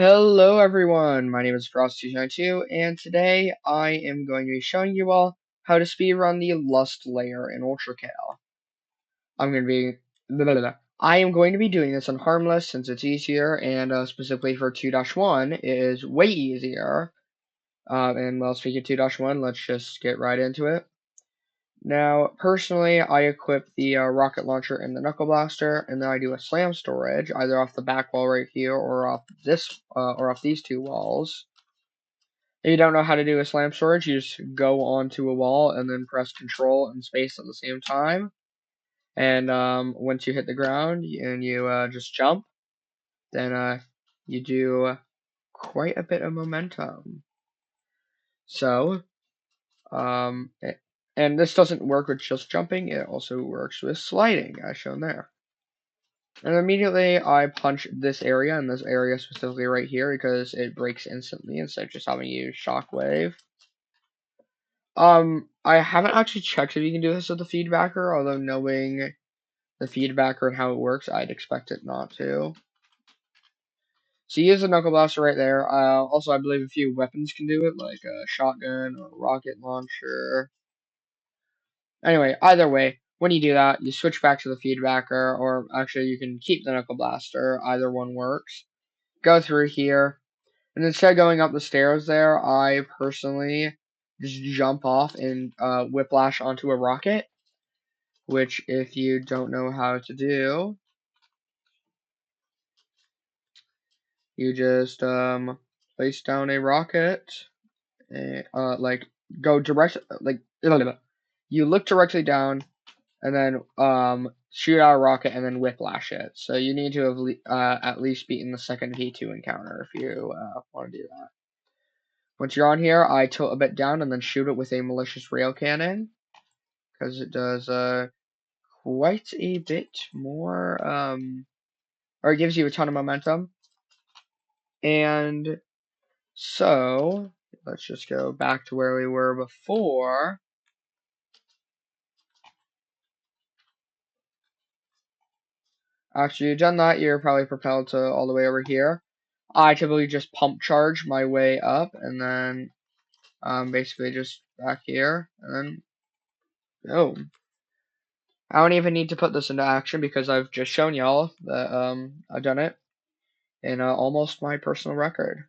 Hello everyone, my name is Frost292 and today I am going to be showing you all how to speedrun the Lust layer in Ultrakill. I'm going to be blah, blah, blah. I am going to be doing this on Harmless since it's easier and specifically for 2-1 it is way easier. And well, speaking of 2-1, let's just get right into it. Now, personally, I equip the rocket launcher and the knuckle blaster, and then I do a slam storage, either off the back wall right here or off this or off these two walls. If you don't know how to do a slam storage, you just go onto a wall and then press Control and Space at the same time. And once you hit the ground and you just jump, then you do quite a bit of momentum. So, um, and this doesn't work with just jumping, it also works with sliding, as shown there. And immediately I punch this area, and this area specifically right here, because it breaks instantly instead of just having to use Shockwave. I haven't actually checked if you can do this with the feedbacker, although knowing the feedbacker and how it works, I'd expect it not to. So you use a knuckle blaster right there. Also, I believe a few weapons can do it, like a shotgun or a rocket launcher. Anyway, either way, when you do that, you switch back to the feedbacker, or actually you can keep the knuckle blaster. Either one works. Go through here, and instead of going up the stairs there, I personally just jump off and whiplash onto a rocket. Which, if you don't know how to do, you just place down a rocket and like go direct like you look directly down and then shoot out a rocket and then whiplash it. So you need to have at least beaten the second V2 encounter if you want to do that. Once you're on here, I tilt a bit down and then shoot it with a malicious rail cannon because it does quite a bit more or it gives you a ton of momentum. And so, let's just go back to where we were before. After you've done that, you're probably propelled to all the way over here. I typically just pump charge my way up, and then basically just back here, and then boom. I don't even need to put this into action because I've just shown y'all that I've done it in almost my personal record.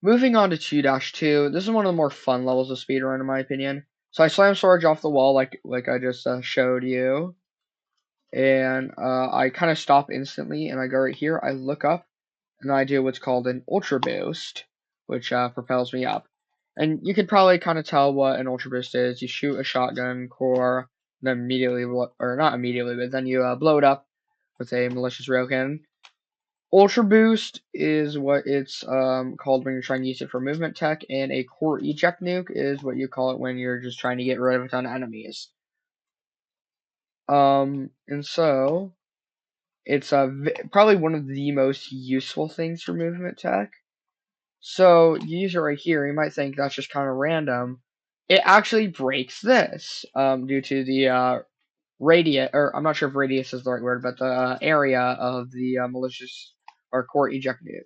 Moving on to 2-2, this is one of the more fun levels of speedrun in my opinion. So I slam storage off the wall like I just showed you. And I kind of stop instantly and I go right here. I look up and I do what's called an Ultra Boost, which propels me up. And you could probably kind of tell what an Ultra Boost is. You shoot a shotgun core, then immediately, or not immediately, but then you blow it up with a malicious rail cannon. Ultra Boost is what it's called when you're trying to use it for movement tech, and a core eject nuke is what you call it when you're just trying to get rid of a ton of enemies. And so it's probably one of the most useful things for movement tech. So you use it right here. You might think that's just kind of random. It actually breaks this due to the radius, or I'm not sure if radius is the right word, but the area of the malicious or core eject nuke.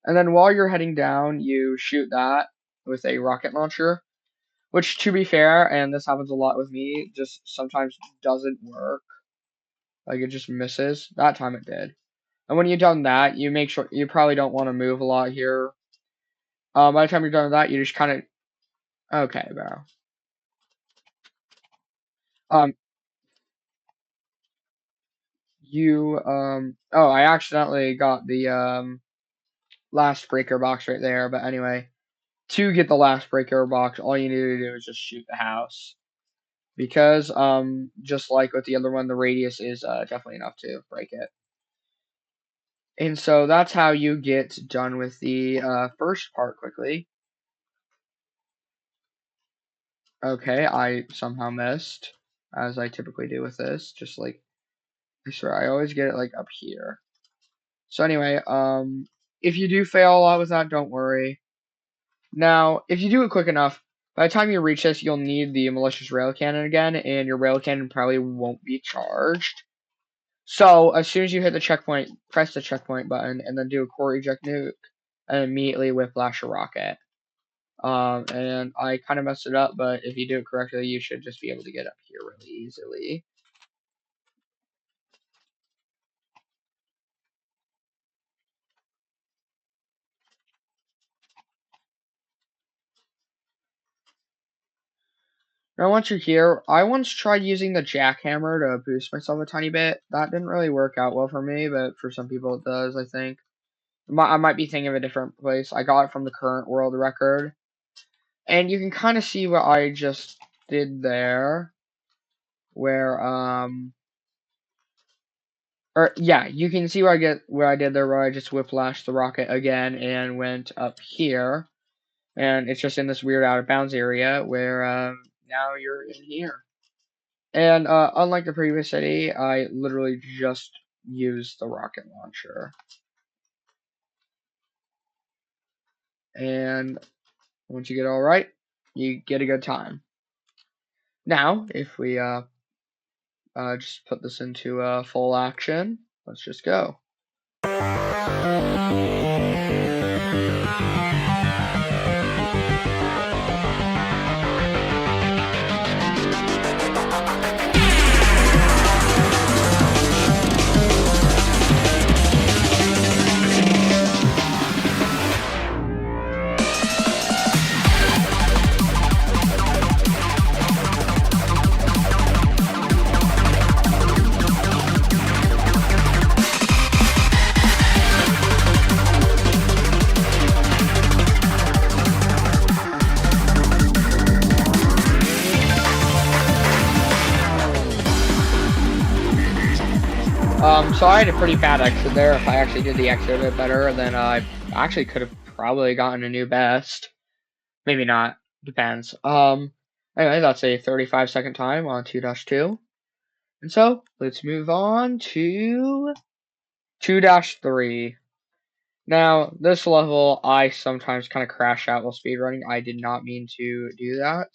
And then while you're heading down, you shoot that with a rocket launcher, which, to be fair, and this happens a lot with me, just sometimes doesn't work. Like, it just misses. That time it did. And when you've done that, you make sure you probably don't want to move a lot here. By the time you're done with that, you just kind of okay, bro. Um, oh, I accidentally got the last breaker box right there. But anyway, to get the last breaker box, all you need to do is just shoot the house. Because just like with the other one, the radius is definitely enough to break it. And so that's how you get done with the first part quickly. Okay, I somehow missed, as I typically do with this. Just like, I swear, I always get it like up here. So anyway, if you do fail a lot with that, don't worry. Now, if you do it quick enough, by the time you reach this, you'll need the malicious rail cannon again, and your rail cannon probably won't be charged. So as soon as you hit the checkpoint, press the checkpoint button, and then do a core eject nuke, and immediately whiplash a rocket. And I kind of messed it up, but if you do it correctly, you should just be able to get up here really easily. Now once you're here, I once tried using the jackhammer to boost myself a tiny bit. That didn't really work out well for me, but for some people it does, I think. I might be thinking of a different place. I got it from the current world record. And you can kind of see what I just did there. Where, or yeah, you can see where I did there, where I just whiplashed the rocket again and went up here. And it's just in this weird out of bounds area where, now you're in here. And, unlike the previous city, I literally just used the rocket launcher. And once you get all right, you get a good time. Now, if we, just put this into, full action, let's just go. So I had a pretty bad exit there. If I actually did the exit a bit better, then I actually could have probably gotten a new best. Maybe not. Depends. Anyway, that's a 35-second time on 2-2. And so, let's move on to 2-3. Now, this level, I sometimes kind of crash out while speedrunning. I did not mean to do that.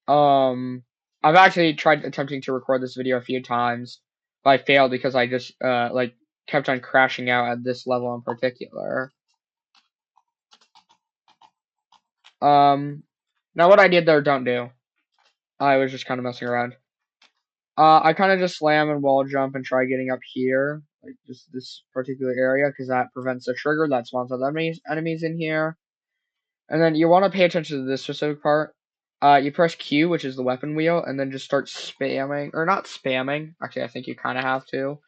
I've actually tried attempting to record this video a few times, but I failed because I just, like, kept on crashing out at this level in particular. Now what I did there, don't do. I was just kind of messing around. I kind of just slam and wall jump and try getting up here, like just this particular area, because that prevents the trigger that spawns other enemies in here. And then you want to pay attention to this specific part. You press Q, which is the weapon wheel, and then just start spamming, or not spamming. Actually, I think you kind of have to.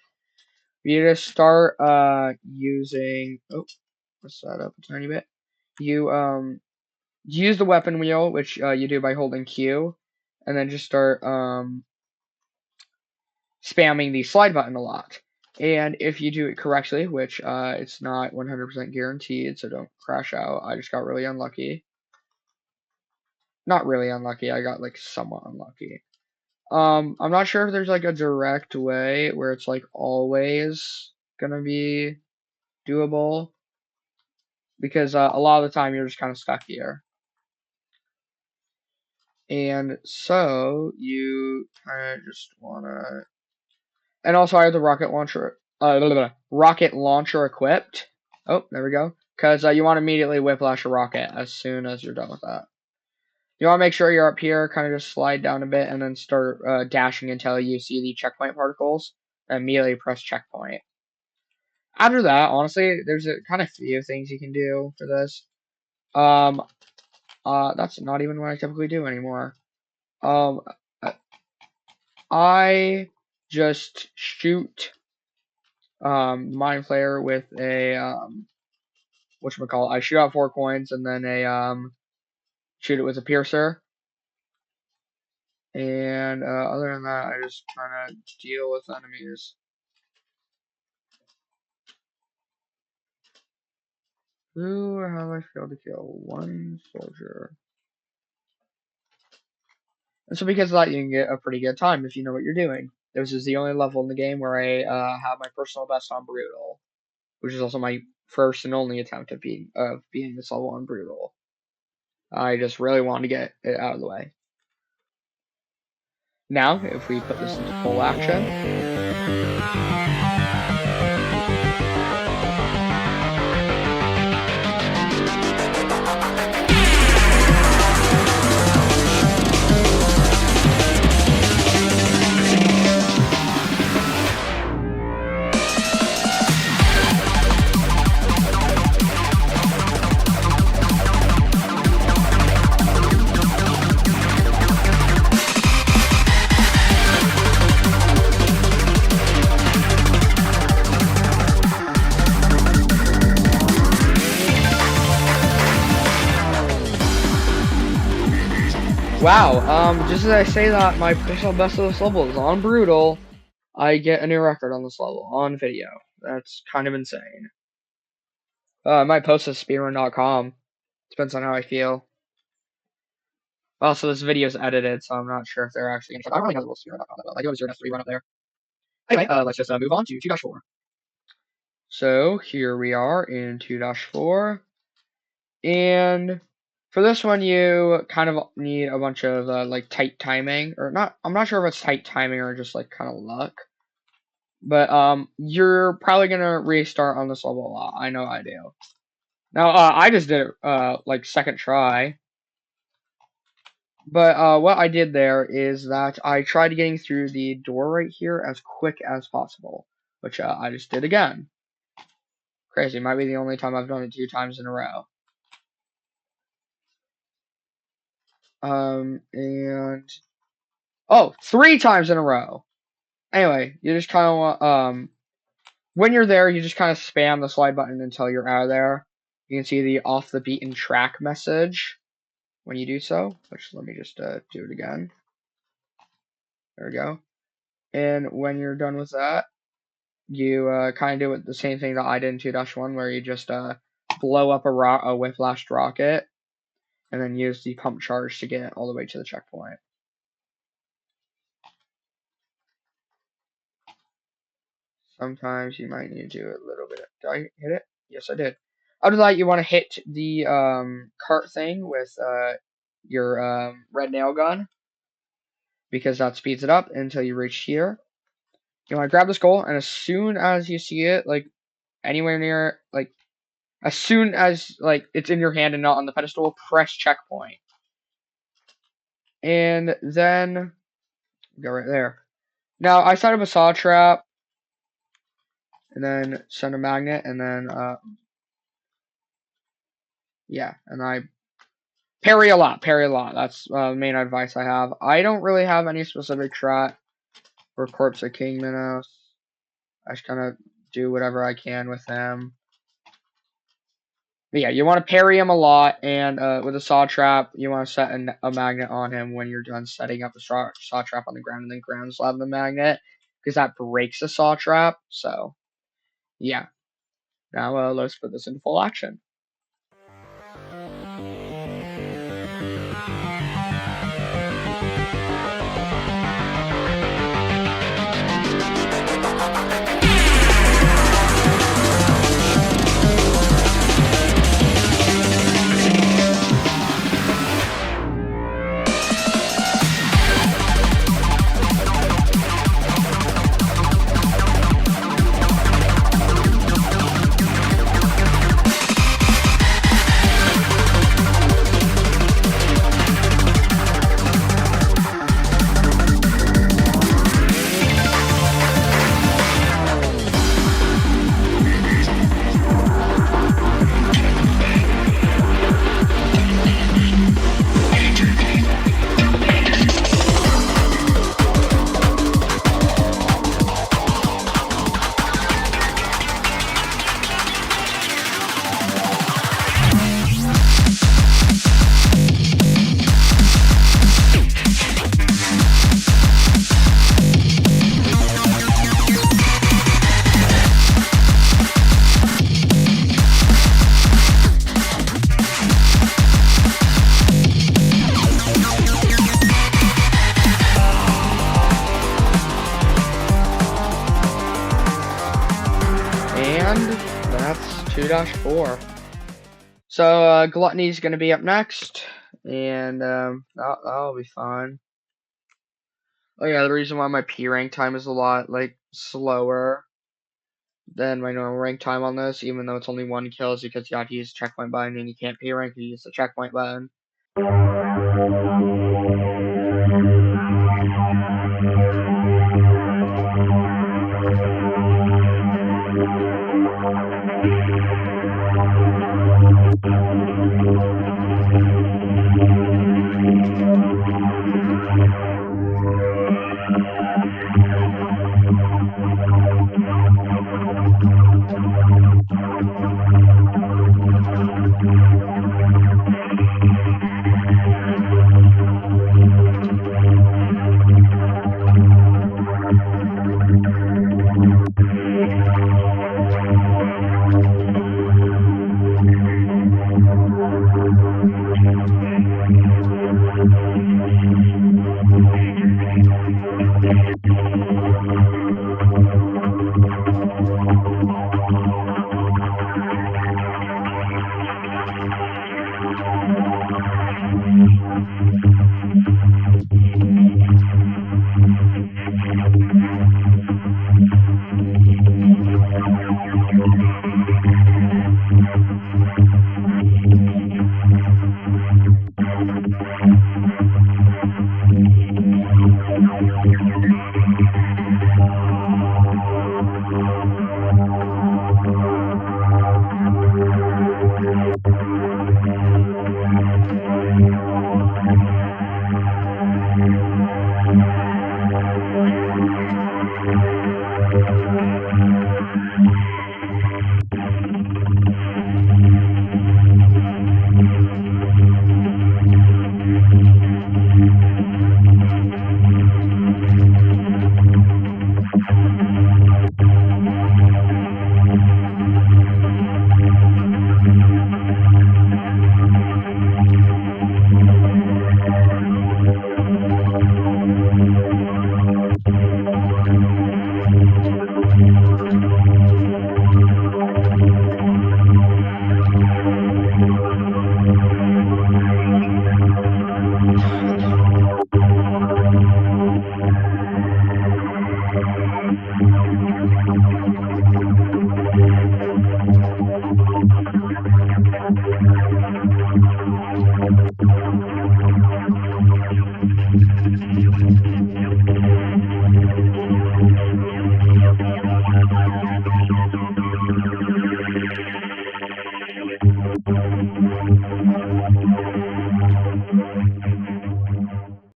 You just start using. Oh, let's that up a tiny bit. You use the weapon wheel, which you do by holding Q, and then just start spamming the slide button a lot. And if you do it correctly, which it's not 100% guaranteed, so don't crash out. I just got really unlucky. Not really unlucky. I got like somewhat unlucky. I'm not sure if there's like a direct way where it's like always gonna be doable, because a lot of the time you're just kind of stuck here. And so you kind of just wanna. And also, I have the rocket launcher equipped. Oh, there we go. Because you want to immediately whiplash a rocket as soon as you're done with that. You want to make sure you're up here, kind of just slide down a bit, and then start dashing until you see the checkpoint particles, and immediately press checkpoint. After that, honestly, there's a kind of few things you can do for this. That's not even what I typically do anymore. I just shoot mind flayer with a whatchamacallit. I shoot out 4 coins and then shoot it with a piercer. And other than that, I just kind of deal with enemies. Who have I failed to kill? 1 soldier. And so because of that, you can get a pretty good time if you know what you're doing. This is the only level in the game where I have my personal best on Brutal, which is also my first and only attempt at being this level on Brutal. I just really wanted to get it out of the way. Now, if we put this into full action, wow, just as I say that, my personal best of this level is on Brutal, I get a new record on this level, on video. That's kind of insane. I might post this speedrun.com. Depends on how I feel. Also, this video's edited, so I'm not sure if they're actually gonna. I don't really know the rules of speedrun.com that well. I do have 0-3 run up there. Anyway, let's just move on to 2-4. So here we are in 2-4, and for this one, you kind of need a bunch of like tight timing, or not. I'm not sure if it's tight timing or just like kind of luck. But you're probably gonna restart on this level a lot. I know I do. Now I just did it like second try. But what I did there is that I tried getting through the door right here as quick as possible, which I just did again. Crazy, might be the only time I've done it 2 times in a row. And oh, 3 times in a row. Anyway, you just kind of want when you're there, you just kind of spam the slide button until you're out of there. You can see the off the beaten track message when you do so, which let me just do it again. There we go. And when you're done with that, you kind of do the same thing that I did in 2-1, where you just blow up a whiplashed rocket, and then use the pump charge to get all the way to the checkpoint. Sometimes you might need to do a little bit of... Did I hit it? Yes, I did. After that, you want to hit the cart thing with your red nail gun, because that speeds it up until you reach here. You want to grab this goal, and as soon as you see it, like anywhere near, like as soon as like it's in your hand and not on the pedestal, press checkpoint. And then go right there. Now I set up a saw trap, and then send a magnet, and then yeah, and I parry a lot. That's the main advice I have. I don't really have any specific strat for Corpse of King Minos. I just kind of do whatever I can with them. But yeah, you want to parry him a lot, and with a saw trap, you want to set a magnet on him when you're done setting up the saw trap on the ground, and then ground slab the magnet, because that breaks the saw trap. So yeah, now let's put this into full action. And that's 2-4. So Gluttony's gonna be up next, and that'll be fun. Oh yeah, the reason why my P rank time is a lot like slower than my normal rank time on this, even though it's only 1 kill, is because you have to use the checkpoint button and you can't P rank if you use the checkpoint button.